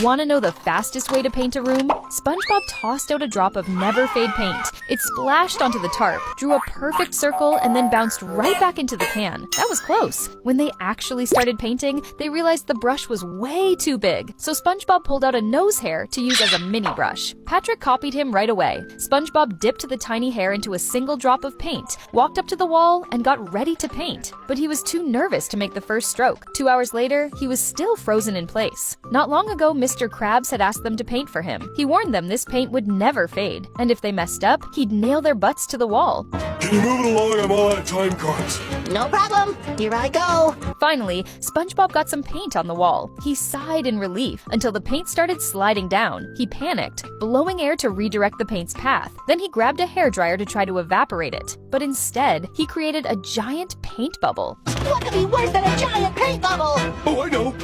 Want to know the fastest way to paint a room? SpongeBob tossed out a drop of Never Fade paint. It splashed onto the tarp, drew a perfect circle, and then bounced right back into the can. That was close. When they actually started painting, they realized the brush was way too big, so SpongeBob pulled out a nose hair to use as a mini brush. Patrick copied him right away. SpongeBob dipped the tiny hair into a single drop of paint, walked up to the wall, and got ready to paint. But he was too nervous to make the first stroke. 2 hours later, he was still frozen in place. Not long ago, Mr. Krabs had asked them to paint for him. He warned them this paint would never fade, and if they messed up, he'd nail their butts to the wall. Can you move it along? I'm all out of time cards. No problem. Here I go. Finally, SpongeBob got some paint on the wall. He sighed in relief until the paint started sliding down. He panicked, blowing air to redirect the paint's path. Then he grabbed a hairdryer to try to evaporate it. But instead, he created a giant paint bubble. What could be worse than a giant paint bubble? Oh, I know.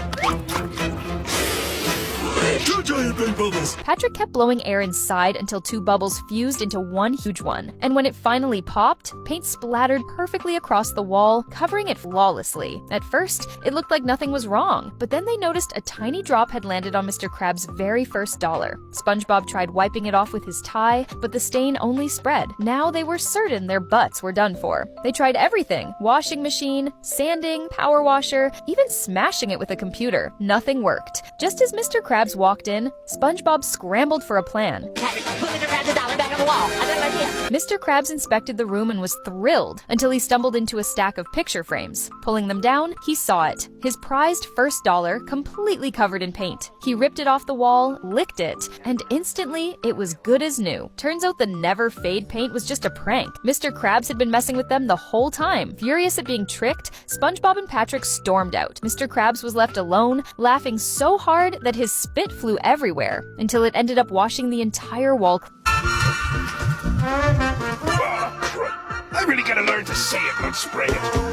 Two giant paint bubbles. Patrick kept blowing air inside until two bubbles fused into one huge one. And when it finally popped, paint splattered perfectly across the wall, covering it flawlessly. At first, it looked like nothing was wrong, but then they noticed a tiny drop had landed on Mr. Krabs' very first dollar. SpongeBob tried wiping it off with his tie, but the stain only spread. Now they were certain their butts were done for. They tried everything: washing machine, sanding, power washer, even smashing it with a computer. Nothing worked. Just as Mr. Krabs walked in, SpongeBob scrambled for a plan. Patrick, put Mr. Krabs' dollar back on the wall. I got an idea. Mr. Krabs inspected the room and was thrilled until he stumbled into a stack of picture frames. Pulling them down, he saw it. His prized first dollar, completely covered in paint. He ripped it off the wall, licked it, and instantly it was good as new. Turns out the Never Fade paint was just a prank. Mr. Krabs had been messing with them the whole time. Furious at being tricked, SpongeBob and Patrick stormed out. Mr. Krabs was left alone, laughing so hard that his spit flew everywhere, until it ended up washing the entire wall. I really gotta learn to say it, not spray it.